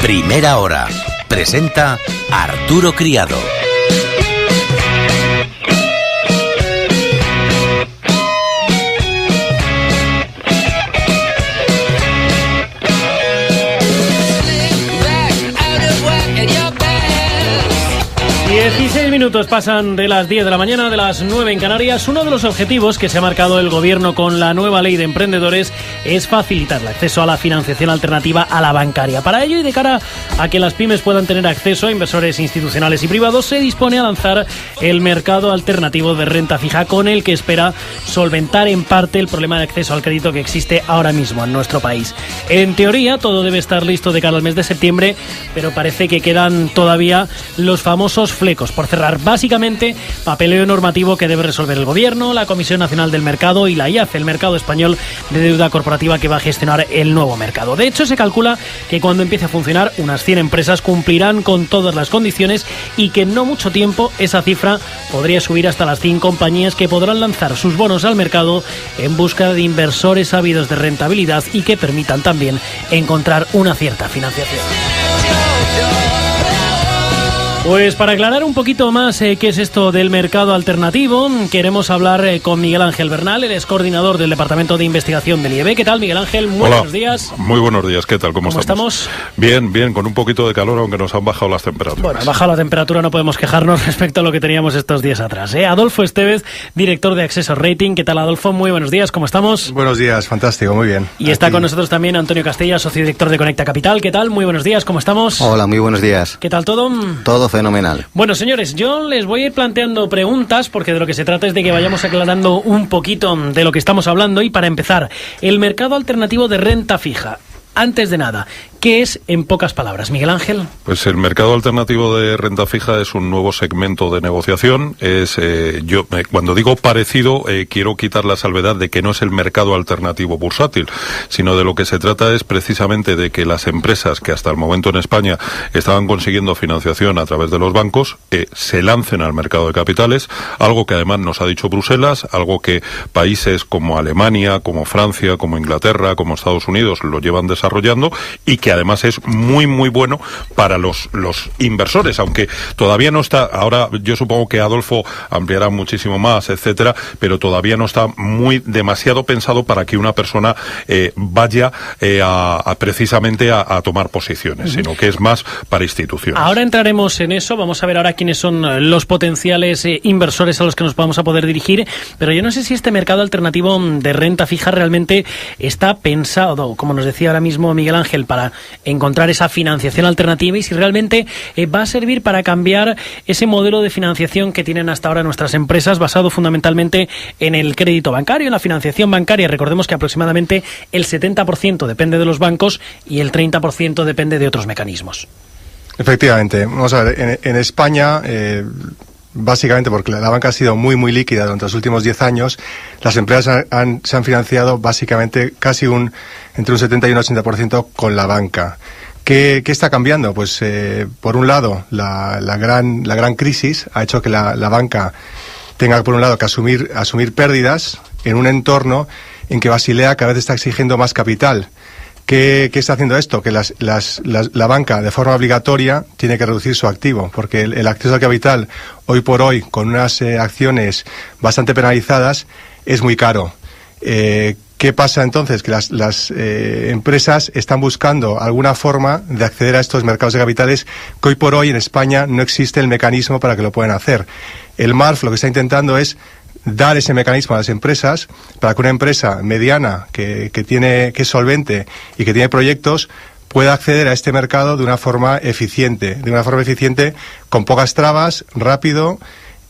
Primera Hora. Presenta Arturo Criado. Minutos pasan de las 10 de la mañana, de las 9 en Canarias. Uno de los objetivos que se ha marcado el Gobierno con la nueva ley de emprendedores es facilitar el acceso a la financiación alternativa a la bancaria. Para ello, y de cara a que las pymes puedan tener acceso a inversores institucionales y privados, se dispone a lanzar el mercado alternativo de renta fija, con el que espera solventar en parte el problema de acceso al crédito que existe ahora mismo en nuestro país. En teoría, todo debe estar listo de cara al mes de septiembre, pero parece que quedan todavía los famosos flecos por cerrar. Básicamente, papeleo normativo que debe resolver el Gobierno, la Comisión Nacional del Mercado y la IAF, el Mercado Español de Deuda Corporativa, que va a gestionar el nuevo mercado. De hecho, se calcula que cuando empiece a funcionar, unas 100 empresas cumplirán con todas las condiciones y que en no mucho tiempo esa cifra podría subir hasta las 100 compañías que podrán lanzar sus bonos al mercado en busca de inversores ávidos de rentabilidad y que permitan también encontrar una cierta financiación. Pues para aclarar un poquito más qué es esto del mercado alternativo, queremos hablar con Miguel Ángel Bernal, él es coordinador del Departamento de Investigación del IEB. ¿Qué tal, Miguel Ángel? Muy buenos días. Muy buenos días, ¿qué tal? ¿Cómo estamos? Bien, con un poquito de calor, aunque nos han bajado las temperaturas. Bueno, ha bajado la temperatura, no podemos quejarnos respecto a lo que teníamos estos días atrás. Adolfo Estevez, director de Acceso Rating. ¿Qué tal, Adolfo? Muy buenos días, ¿cómo estamos? Buenos días, fantástico, muy bien. Y está con nosotros también Antonio Castella, socio director de Conecta Capital. ¿Qué tal? Muy buenos días, ¿cómo estamos? Hola, muy buenos días. ¿Qué tal todo? Todo fenomenal. Bueno, señores, yo les voy a ir planteando preguntas porque de lo que se trata es de que vayamos aclarando un poquito de lo que estamos hablando. Y para empezar, el mercado alternativo de renta fija. Antes de nada, ¿qué es en pocas palabras, Miguel Ángel? Pues el mercado alternativo de renta fija es un nuevo segmento de negociación. Cuando digo parecido, quiero quitar la salvedad de que no es el mercado alternativo bursátil, sino de lo que se trata es precisamente de que las empresas que hasta el momento en España estaban consiguiendo financiación a través de los bancos se lancen al mercado de capitales, algo que además nos ha dicho Bruselas, algo que países como Alemania, como Francia, como Inglaterra, como Estados Unidos lo llevan desarrollando y que además es muy muy bueno para los inversores, aunque todavía no está, ahora yo supongo que Adolfo ampliará muchísimo más, etcétera, pero todavía no está demasiado pensado para que una persona vaya precisamente a tomar posiciones, sino que es más para instituciones. Ahora entraremos en eso, vamos a ver ahora quiénes son los potenciales inversores a los que nos vamos a poder dirigir, pero yo no sé si este mercado alternativo de renta fija realmente está pensado, como nos decía ahora mismo Miguel Ángel, para encontrar esa financiación alternativa y si realmente va a servir para cambiar ese modelo de financiación que tienen hasta ahora nuestras empresas, basado fundamentalmente en el crédito bancario, en la financiación bancaria. Recordemos que aproximadamente el 70% depende de los bancos y el 30% depende de otros mecanismos. Efectivamente. Vamos a ver, en España... básicamente porque la banca ha sido muy muy líquida durante los últimos 10 años, las empresas se han financiado básicamente casi entre un 70 y un 80% con la banca. ¿Qué está cambiando? Pues por un lado la gran crisis ha hecho que la banca tenga por un lado que asumir pérdidas en un entorno en que Basilea cada vez está exigiendo más capital. ¿Qué está haciendo esto? Que la banca, de forma obligatoria, tiene que reducir su activo, porque el acceso al capital, hoy por hoy, con unas acciones bastante penalizadas, es muy caro. ¿Qué pasa entonces? Que las empresas están buscando alguna forma de acceder a estos mercados de capitales que hoy por hoy en España no existe el mecanismo para que lo puedan hacer. El MARF lo que está intentando es dar ese mecanismo a las empresas para que una empresa mediana que es solvente y que tiene proyectos pueda acceder a este mercado de una forma eficiente con pocas trabas, rápido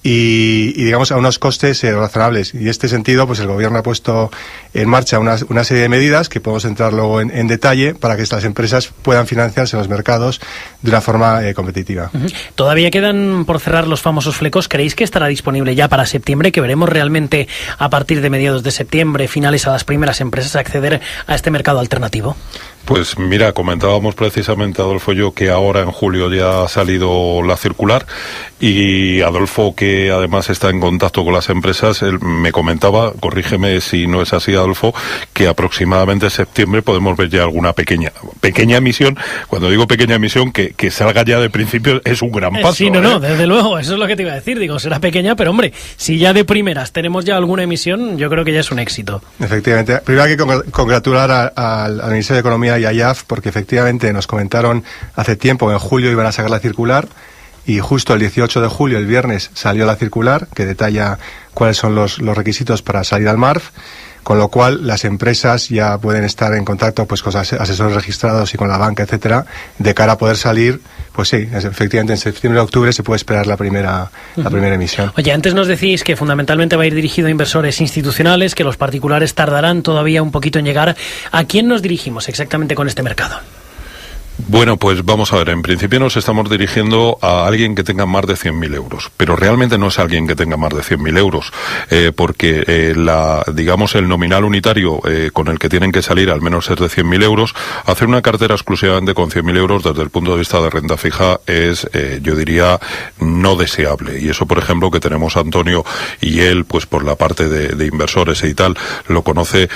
y digamos a unos costes razonables. Y en este sentido, pues el Gobierno ha puesto en marcha una serie de medidas que podemos entrar luego en detalle para que estas empresas puedan financiarse en los mercados de una forma competitiva. Todavía quedan por cerrar los famosos flecos. ¿Creéis que estará disponible ya para septiembre? ¿Que veremos realmente a partir de mediados de septiembre, finales, a las primeras empresas acceder a este mercado alternativo? Pues mira, comentábamos precisamente, Adolfo y yo, que ahora en julio ya ha salido la circular, y Adolfo, que además está en contacto con las empresas, él me comentaba, corrígeme si no es así, Adolfo, que aproximadamente en septiembre podemos ver ya alguna pequeña emisión. Cuando digo pequeña emisión, que salga ya de principio es un gran paso. Sí, no, desde luego, eso es lo que te iba a decir. Digo, será pequeña, pero hombre, si ya de primeras tenemos ya alguna emisión, yo creo que ya es un éxito. Efectivamente. Primero hay que congratular al Ministerio de Economía y a IAF, porque efectivamente nos comentaron hace tiempo que en julio iban a sacar la circular, y justo el 18 de julio, el viernes, salió la circular que detalla cuáles son los requisitos para salir al MARF, con lo cual las empresas ya pueden estar en contacto pues con asesores registrados y con la banca, etcétera, de cara a poder salir. Pues sí, efectivamente en septiembre o octubre se puede esperar la primera emisión. Oye, antes nos decís que fundamentalmente va a ir dirigido a inversores institucionales, que los particulares tardarán todavía un poquito en llegar. ¿A quién nos dirigimos exactamente con este mercado? Bueno, pues vamos a ver, en principio nos estamos dirigiendo a alguien que tenga más de 100.000 euros, pero realmente no es alguien que tenga más de 100.000 euros, porque el nominal unitario con el que tienen que salir al menos es de 100.000 euros. Hacer una cartera exclusivamente con 100.000 euros desde el punto de vista de renta fija es, yo diría, no deseable. Y eso, por ejemplo, que tenemos a Antonio y él, pues por la parte de inversores y tal, lo conoce.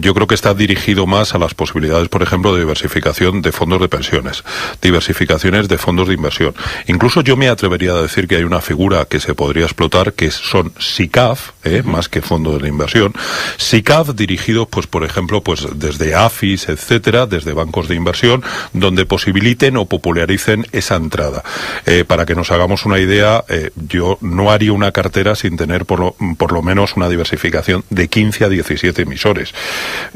Yo creo que está dirigido más a las posibilidades, por ejemplo, de diversificación de fondos de pensión, diversificaciones de fondos de inversión. Incluso yo me atrevería a decir que hay una figura que se podría explotar, que son SICAV, más que fondos de inversión. SICAV dirigidos, pues por ejemplo, pues desde AFIS, etcétera, desde bancos de inversión, donde posibiliten o popularicen esa entrada. Para que nos hagamos una idea, yo no haría una cartera sin tener por lo menos una diversificación de 15 a 17 emisores.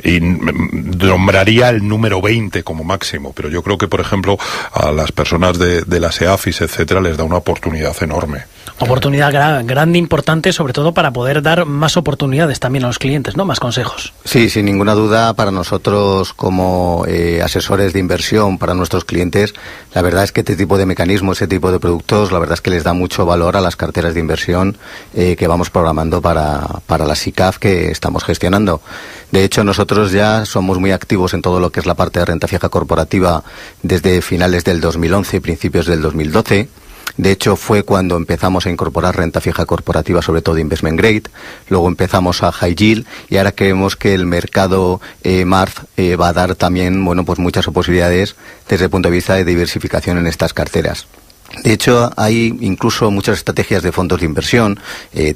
Y nombraría el número 20 como máximo, pero yo creo que, por ejemplo, a las personas de las EAFIS, etcétera, les da una oportunidad enorme. Oportunidad grande, importante, sobre todo para poder dar más oportunidades también a los clientes, ¿no? Más consejos. Sí, sin ninguna duda, para nosotros como asesores de inversión, para nuestros clientes, la verdad es que este tipo de mecanismos, este tipo de productos, la verdad es que les da mucho valor a las carteras de inversión que vamos programando para la SICAV que estamos gestionando. De hecho, nosotros ya somos muy activos en todo lo que es la parte de renta fija corporativa desde finales del 2011, principios del 2012. De hecho, fue cuando empezamos a incorporar renta fija corporativa, sobre todo investment grade. Luego empezamos a high yield, y ahora creemos que el mercado MARF va a dar también, pues muchas posibilidades desde el punto de vista de diversificación en estas carteras. De hecho, hay incluso muchas estrategias de fondos de inversión,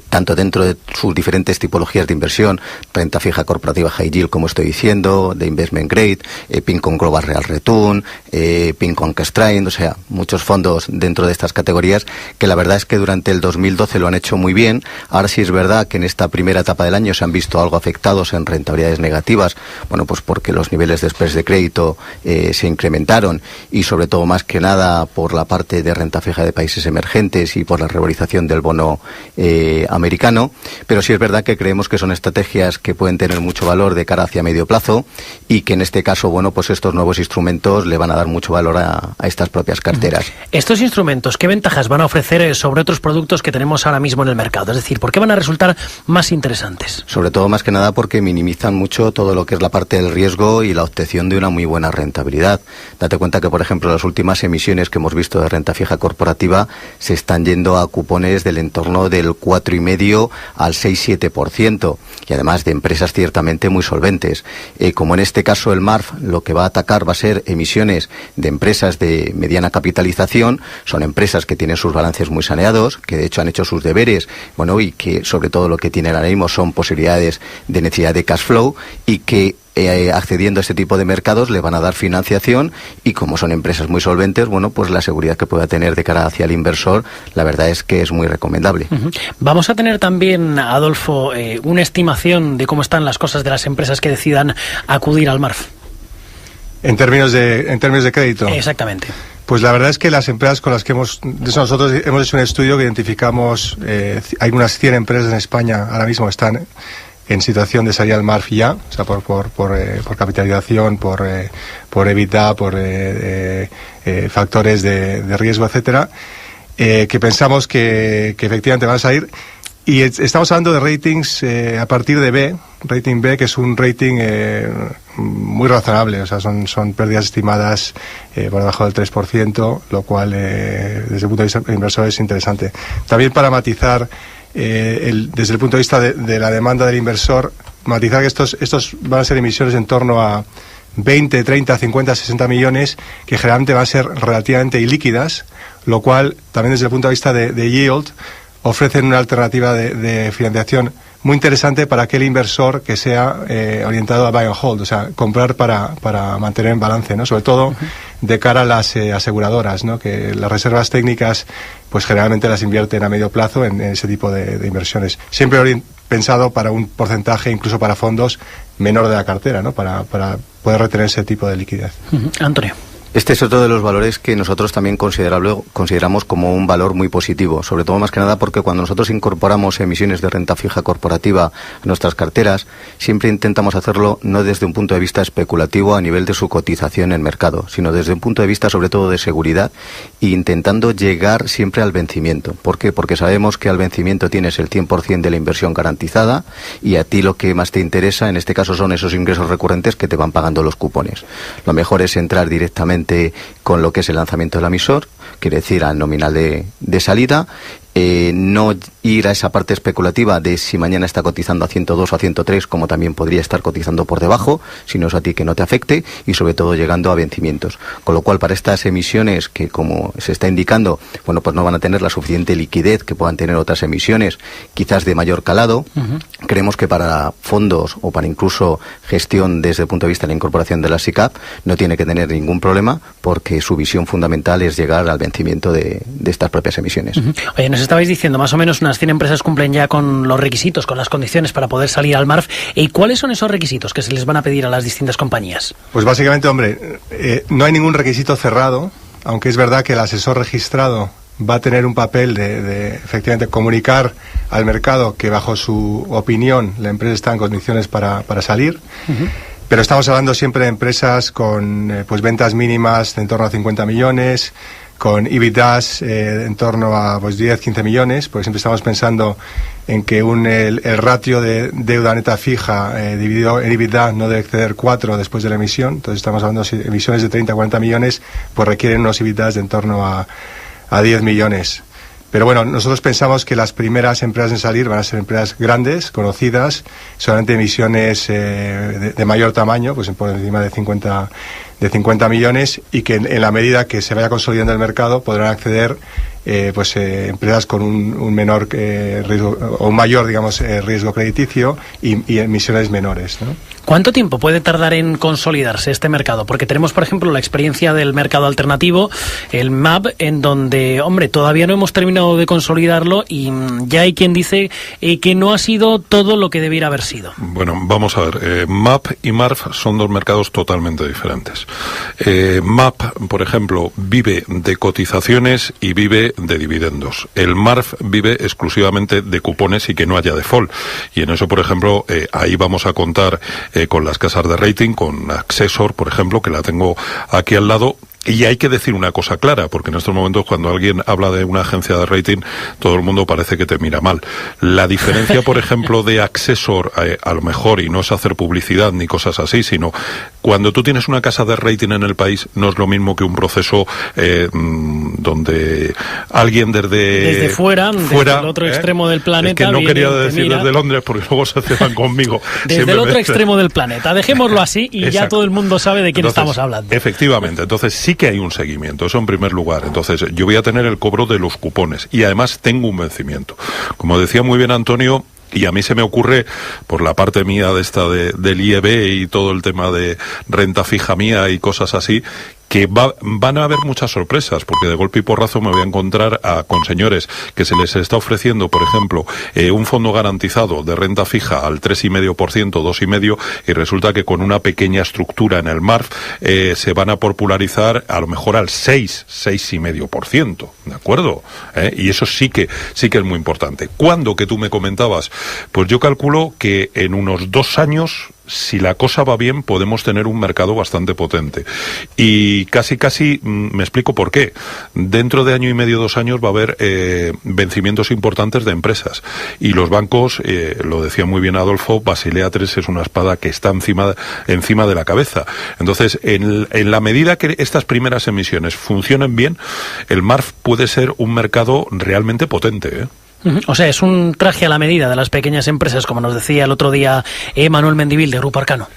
tanto dentro de sus diferentes tipologías de inversión, renta fija corporativa high yield, como estoy diciendo, de investment grade, Pink on Global Real Return, Pink on Cash Trend, o sea, muchos fondos dentro de estas categorías que la verdad es que durante el 2012 lo han hecho muy bien. Ahora sí es verdad que en esta primera etapa del año se han visto algo afectados en rentabilidades negativas, pues porque los niveles de spreads de crédito se incrementaron, y sobre todo más que nada por la parte de renta fija de países emergentes y por la revalorización del bono americano, pero sí es verdad que creemos que son estrategias que pueden tener mucho valor de cara hacia medio plazo, y que en este caso, pues estos nuevos instrumentos le van a dar mucho valor a estas propias carteras. Estos instrumentos, ¿qué ventajas van a ofrecer sobre otros productos que tenemos ahora mismo en el mercado? Es decir, ¿por qué van a resultar más interesantes? Sobre todo, más que nada, porque minimizan mucho todo lo que es la parte del riesgo y la obtención de una muy buena rentabilidad. Date cuenta que, por ejemplo, las últimas emisiones que hemos visto de renta fija corporativa se están yendo a cupones del entorno del 4,5 al 6-7%, y además de empresas ciertamente muy solventes. Como en este caso el MARF lo que va a atacar va a ser emisiones de empresas de mediana capitalización, son empresas que tienen sus balances muy saneados, que de hecho han hecho sus deberes, y que sobre todo lo que tienen ahora mismo son posibilidades de necesidad de cash flow, y que accediendo a este tipo de mercados le van a dar financiación, y como son empresas muy solventes, pues la seguridad que pueda tener de cara hacia el inversor, la verdad es que es muy recomendable. Vamos a tener también, Adolfo, una estimación de cómo están las cosas de las empresas que decidan acudir al MARF. En términos de crédito. Exactamente. Pues la verdad es que las empresas con las que nosotros hemos hecho un estudio que identificamos, hay unas 100 empresas en España ahora mismo que están en situación de salir al MARF ya, o sea, por capitalización, por EBITDA, por factores de riesgo, etcétera, que pensamos que efectivamente van a salir. Y estamos hablando de ratings a partir de B, rating B, que es un rating muy razonable, o sea, son pérdidas estimadas por debajo del 3%, lo cual desde el punto de vista del inversor es interesante. También para matizar, desde el punto de vista de la demanda del inversor, matizar que estos van a ser emisiones en torno a 20, 30, 50, 60 millones, que generalmente van a ser relativamente ilíquidas, lo cual también desde el punto de vista de yield ofrecen una alternativa de financiación muy interesante para aquel inversor que sea orientado a buy and hold, o sea, comprar para mantener en balance, ¿no? Sobre todo de cara a las aseguradoras, ¿no? Que las reservas técnicas pues generalmente las invierten a medio plazo en ese tipo de inversiones. Siempre pensado para un porcentaje, incluso para fondos, menor de la cartera, ¿no? Para poder retener ese tipo de liquidez. Antonio. Este es otro de los valores que nosotros también consideramos como un valor muy positivo, sobre todo más que nada porque cuando nosotros incorporamos emisiones de renta fija corporativa a nuestras carteras, siempre intentamos hacerlo no desde un punto de vista especulativo a nivel de su cotización en mercado, sino desde un punto de vista sobre todo de seguridad e intentando llegar siempre al vencimiento. ¿Por qué? Porque sabemos que al vencimiento tienes el 100% de la inversión garantizada y a ti lo que más te interesa en este caso son esos ingresos recurrentes que te van pagando los cupones. Lo mejor es entrar directamente con lo que es el lanzamiento del emisor, quiere decir al nominal de salida, no ir a esa parte especulativa de si mañana está cotizando a 102 o a 103, como también podría estar cotizando por debajo, sino es a ti que no te afecte y sobre todo llegando a vencimientos. Con lo cual, para estas emisiones que, como se está indicando, bueno, pues no van a tener la suficiente liquidez que puedan tener otras emisiones, quizás de mayor calado, creemos que para fondos o para incluso gestión desde el punto de vista de la incorporación de la SICAV no tiene que tener ningún problema porque su visión fundamental es llegar al vencimiento de estas propias emisiones. Oye, nos estabais diciendo, más o menos unas 100 empresas cumplen ya con los requisitos, con las condiciones para poder salir al MARF. ¿Y cuáles son esos requisitos que se les van a pedir a las distintas compañías? Pues básicamente, hombre, no hay ningún requisito cerrado, aunque es verdad que el asesor registrado va a tener un papel de efectivamente comunicar al mercado que bajo su opinión la empresa está en condiciones para salir. Pero estamos hablando siempre de empresas con pues ventas mínimas de en torno a 50 millones, con EBITDAs en torno a pues 10, 15 millones, porque siempre estamos pensando en que el ratio de deuda neta fija dividido en EBITDA no debe exceder 4 después de la emisión. Entonces estamos hablando de emisiones de 30, 40 millones, pues requieren unos EBITDAs de en torno a 10 millones. Pero bueno, nosotros pensamos que las primeras empresas en salir van a ser empresas grandes, conocidas, solamente emisiones de mayor tamaño, pues por encima de 50 millones, y que en la medida que se vaya consolidando el mercado podrán acceder empresas con un menor riesgo, o un mayor, digamos, riesgo crediticio y emisiones menores, ¿no? ¿Cuánto tiempo puede tardar en consolidarse este mercado? Porque tenemos, por ejemplo, la experiencia del mercado alternativo, el MAP, en donde, hombre, todavía no hemos terminado de consolidarlo y ya hay quien dice que no ha sido todo lo que debiera haber sido. Bueno, vamos a ver. MAP y MARF son dos mercados totalmente diferentes. MAP, por ejemplo, vive de cotizaciones y vive de dividendos. El MARF vive exclusivamente de cupones y que no haya default. Y en eso, por ejemplo, ahí vamos a contar con las casas de rating, con Accessor, por ejemplo, que la tengo aquí al lado. Y hay que decir una cosa clara, porque en estos momentos cuando alguien habla de una agencia de rating, todo el mundo parece que te mira mal. La diferencia, por ejemplo, de Accessor, a lo mejor, y no es hacer publicidad ni cosas así, sino cuando tú tienes una casa de rating en el país, no es lo mismo que un proceso donde alguien desde fuera, desde el otro extremo del planeta. Es que no quería decir desde Londres, porque luego se ceban conmigo. Desde el otro extremo del planeta. Dejémoslo así y ya todo el mundo sabe de quién estamos hablando. Efectivamente. Entonces, sí que hay un seguimiento, eso en primer lugar. Entonces, yo voy a tener el cobro de los cupones y además tengo un vencimiento. Como decía muy bien Antonio, y a mí se me ocurre, por la parte mía de esta del IEB y todo el tema de renta fija mía y cosas así, que van a haber muchas sorpresas, porque de golpe y porrazo me voy a encontrar con señores que se les está ofreciendo, por ejemplo, un fondo garantizado de renta fija al 3,5%, 2,5%, y resulta que con una pequeña estructura en el MARF se van a popularizar a lo mejor al 6,5%, ¿de acuerdo? Y eso sí que es muy importante. ¿Cuándo, que tú me comentabas? Pues yo calculo que en unos 2 años si la cosa va bien, podemos tener un mercado bastante potente. Y casi, me explico por qué. Dentro de año y medio, 2 años, va a haber vencimientos importantes de empresas. Y los bancos, lo decía muy bien Adolfo, Basilea III es una espada que está encima de la cabeza. Entonces, en la medida que estas primeras emisiones funcionen bien, el MARF puede ser un mercado realmente potente, ¿eh? O sea, es un traje a la medida de las pequeñas empresas, como nos decía el otro día Manuel Mendivil, de Grupo Arcano.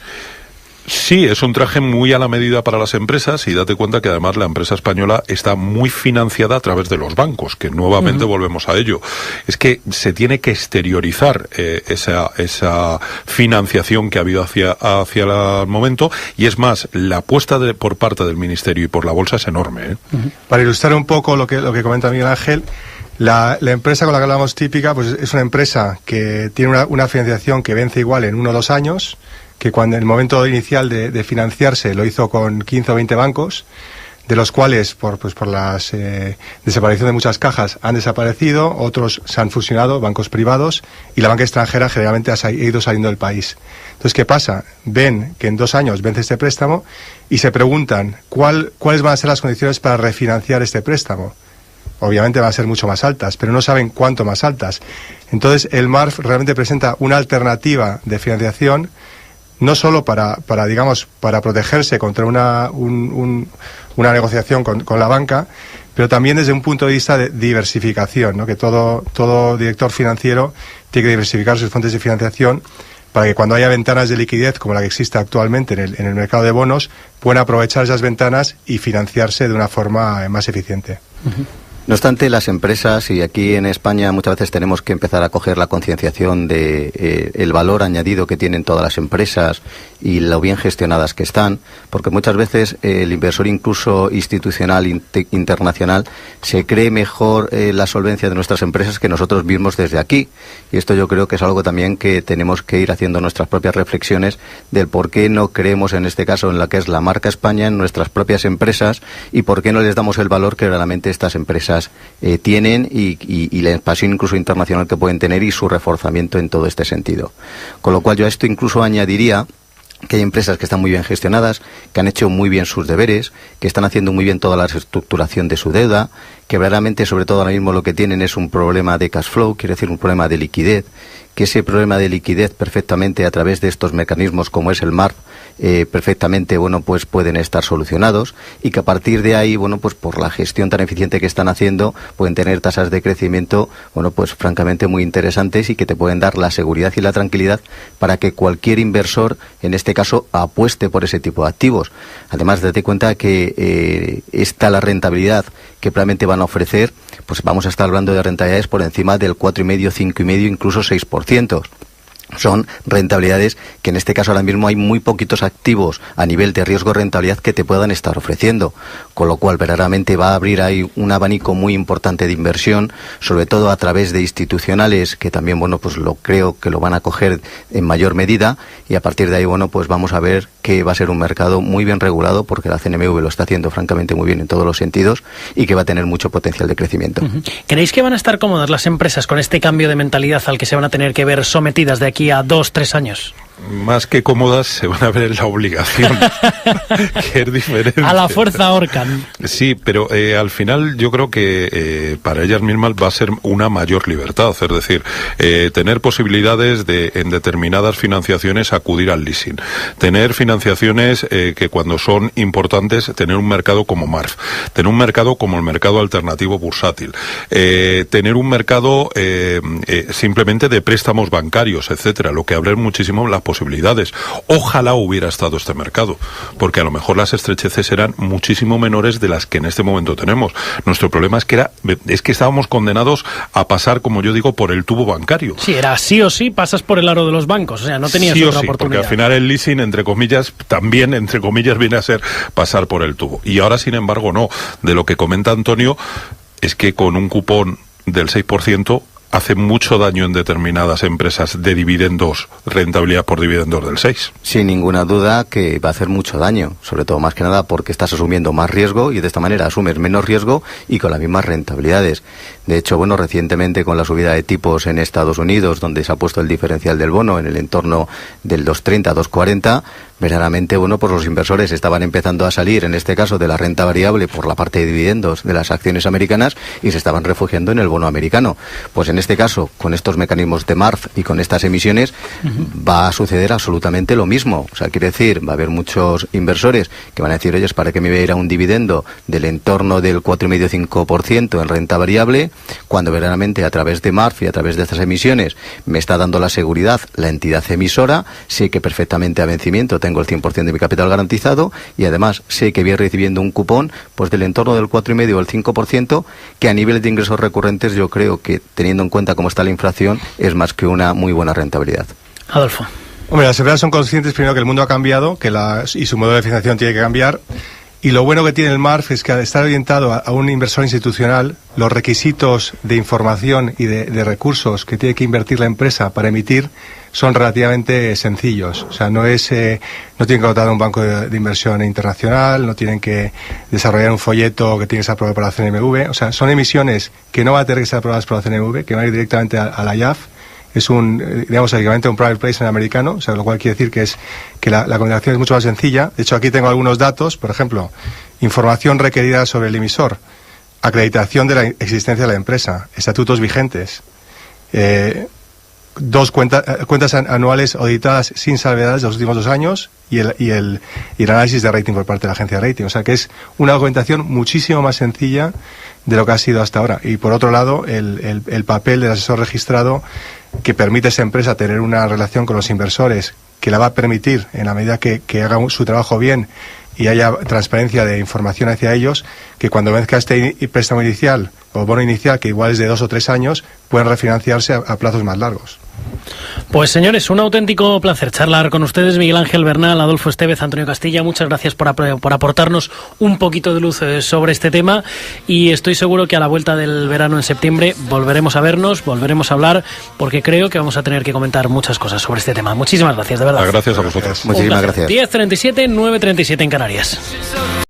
Sí, es un traje muy a la medida para las empresas, y date cuenta que además la empresa española está muy financiada a través de los bancos, que nuevamente volvemos a ello. Es que se tiene que exteriorizar esa financiación que ha habido hacia el momento, y es más, la apuesta por parte del Ministerio y por la Bolsa es enorme, ¿eh? Para ilustrar un poco lo que comenta Miguel Ángel, la empresa con la que hablamos típica, pues es una empresa que tiene una financiación que vence igual en 1 o 2 años, que cuando en el momento inicial de financiarse lo hizo con 15 o 20 bancos, de los cuales por la desaparición de muchas cajas han desaparecido, otros se han fusionado, bancos privados, y la banca extranjera generalmente ha ido saliendo del país. Entonces, ¿qué pasa? Ven que en 2 años vence este préstamo y se preguntan cuáles van a ser las condiciones para refinanciar este préstamo. Obviamente van a ser mucho más altas, pero no saben cuánto más altas. Entonces, el MARF realmente presenta una alternativa de financiación, no solo para protegerse contra una negociación con la banca, pero también desde un punto de vista de diversificación, ¿no? Que todo director financiero tiene que diversificar sus fuentes de financiación para que cuando haya ventanas de liquidez como la que existe actualmente en el mercado de bonos, puedan aprovechar esas ventanas y financiarse de una forma más eficiente. No obstante, las empresas, y aquí en España muchas veces tenemos que empezar a coger la concienciación de el valor añadido que tienen todas las empresas y lo bien gestionadas que están, porque muchas veces el inversor, incluso institucional, internacional, se cree mejor la solvencia de nuestras empresas que nosotros mismos desde aquí. Y esto yo creo que es algo también que tenemos que ir haciendo nuestras propias reflexiones del por qué no creemos, en este caso, en la que es la marca España, en nuestras propias empresas, y por qué no les damos el valor que realmente estas empresas tienen y la expansión incluso internacional que pueden tener y su reforzamiento en todo este sentido. Con lo cual yo a esto incluso añadiría que hay empresas que están muy bien gestionadas, que han hecho muy bien sus deberes, que están haciendo muy bien toda la reestructuración de su deuda, que verdaderamente sobre todo ahora mismo lo que tienen es un problema de cash flow, quiere decir un problema de liquidez, que ese problema de liquidez perfectamente a través de estos mecanismos como es el MARF perfectamente pues pueden estar solucionados, y que a partir de ahí pues por la gestión tan eficiente que están haciendo pueden tener tasas de crecimiento pues francamente muy interesantes, y que te pueden dar la seguridad y la tranquilidad para que cualquier inversor en este caso apueste por ese tipo de activos. Además, date cuenta que la rentabilidad que probablemente van a ofrecer, pues vamos a estar hablando de rentabilidades por encima del 4,5, 5,5, incluso 6%. Son rentabilidades que en este caso ahora mismo hay muy poquitos activos a nivel de riesgo-rentabilidad que te puedan estar ofreciendo, con lo cual verdaderamente va a abrir ahí un abanico muy importante de inversión, sobre todo a través de institucionales que también pues lo creo que lo van a coger en mayor medida, y a partir de ahí pues vamos a ver que va a ser un mercado muy bien regulado, porque la CNMV lo está haciendo francamente muy bien en todos los sentidos, y que va a tener mucho potencial de crecimiento. ¿Creéis que van a estar cómodas las empresas con este cambio de mentalidad al que se van a tener que ver sometidas de aquí a 2-3 años? Más que cómodas, se van a ver en la obligación, que es diferente. A la fuerza ahorcan. Sí, pero al final yo creo que para ellas mismas va a ser una mayor libertad, es decir, tener posibilidades de en determinadas financiaciones acudir al leasing, tener financiaciones que cuando son importantes, tener un mercado como MARF, tener un mercado como el mercado alternativo bursátil, tener un mercado simplemente de préstamos bancarios, etcétera, lo que abre muchísimo las posibilidades. Ojalá hubiera estado este mercado, porque a lo mejor las estrecheces eran muchísimo menores de las que en este momento tenemos. Nuestro problema es que estábamos condenados a pasar, como yo digo, por el tubo bancario. Sí, era sí o sí pasas por el aro de los bancos, o sea, no tenías sí otra o sí, oportunidad. Porque al final el leasing, entre comillas, también, entre comillas, viene a ser pasar por el tubo. Y ahora, sin embargo, no. De lo que comenta Antonio, es que con un cupón del 6%, hace mucho daño en determinadas empresas de dividendos, rentabilidad por dividendos del 6. Sin ninguna duda que va a hacer mucho daño, sobre todo más que nada porque estás asumiendo más riesgo y de esta manera asumes menos riesgo y con las mismas rentabilidades. De hecho, bueno, recientemente con la subida de tipos en Estados Unidos, donde se ha puesto el diferencial del bono en el entorno del 2,30, 2,40, verdaderamente, bueno, pues los inversores estaban empezando a salir, en este caso, de la renta variable por la parte de dividendos de las acciones americanas y se estaban refugiando en el bono americano. Pues en este caso, con estos mecanismos de MARF y con estas emisiones, va a suceder absolutamente lo mismo. O sea, quiere decir, va a haber muchos inversores que van a decir, oye, ¿para qué me voy a ir a un dividendo del entorno del 4,5-5% en renta variable, cuando verdaderamente a través de MARF y a través de estas emisiones me está dando la seguridad la entidad emisora, sé que perfectamente a vencimiento tengo el 100% de mi capital garantizado y además sé que voy recibiendo un cupón pues del entorno del 4,5 o el 5%, que a nivel de ingresos recurrentes yo creo que, teniendo en cuenta cómo está la inflación, es más que una muy buena rentabilidad. Adolfo. Hombre, las empresas son conscientes primero que el mundo ha cambiado, y su modelo de financiación tiene que cambiar. Y lo bueno que tiene el MARF es que al estar orientado a un inversor institucional, los requisitos de información y de recursos que tiene que invertir la empresa para emitir son relativamente sencillos. O sea, no tienen que contratar un banco de inversión internacional, no tienen que desarrollar un folleto que tiene que ser aprobado por la CNMV. O sea, son emisiones que no van a tener que ser aprobadas por la CNMV, que van a ir directamente a la IAF. Es digamos, equivalente a un private placement americano, o sea, lo cual quiere decir que la comunicación es mucho más sencilla. De hecho, aquí tengo algunos datos, por ejemplo, información requerida sobre el emisor, acreditación de la existencia de la empresa, estatutos vigentes, cuentas anuales auditadas sin salvedades de los últimos 2 años y el análisis de rating por parte de la agencia de rating. O sea, que es una documentación muchísimo más sencilla de lo que ha sido hasta ahora. Y por otro lado, el papel del asesor registrado, que permite a esa empresa tener una relación con los inversores que la va a permitir, en la medida que haga su trabajo bien y haya transparencia de información hacia ellos, que cuando venzca este préstamo inicial o bono inicial, que igual es de 2 o 3 años, pueden refinanciarse a plazos más largos. Pues señores, un auténtico placer charlar con ustedes, Miguel Ángel Bernal, Adolfo Estevez, Antonio Castilla. Muchas gracias por aportarnos un poquito de luz sobre este tema, y estoy seguro que a la vuelta del verano en septiembre volveremos a vernos, volveremos a hablar, porque creo que vamos a tener que comentar muchas cosas sobre este tema. Muchísimas gracias, de verdad. Gracias a vosotros. Muchísimas gracias. 10:37, 9:37 en Canarias.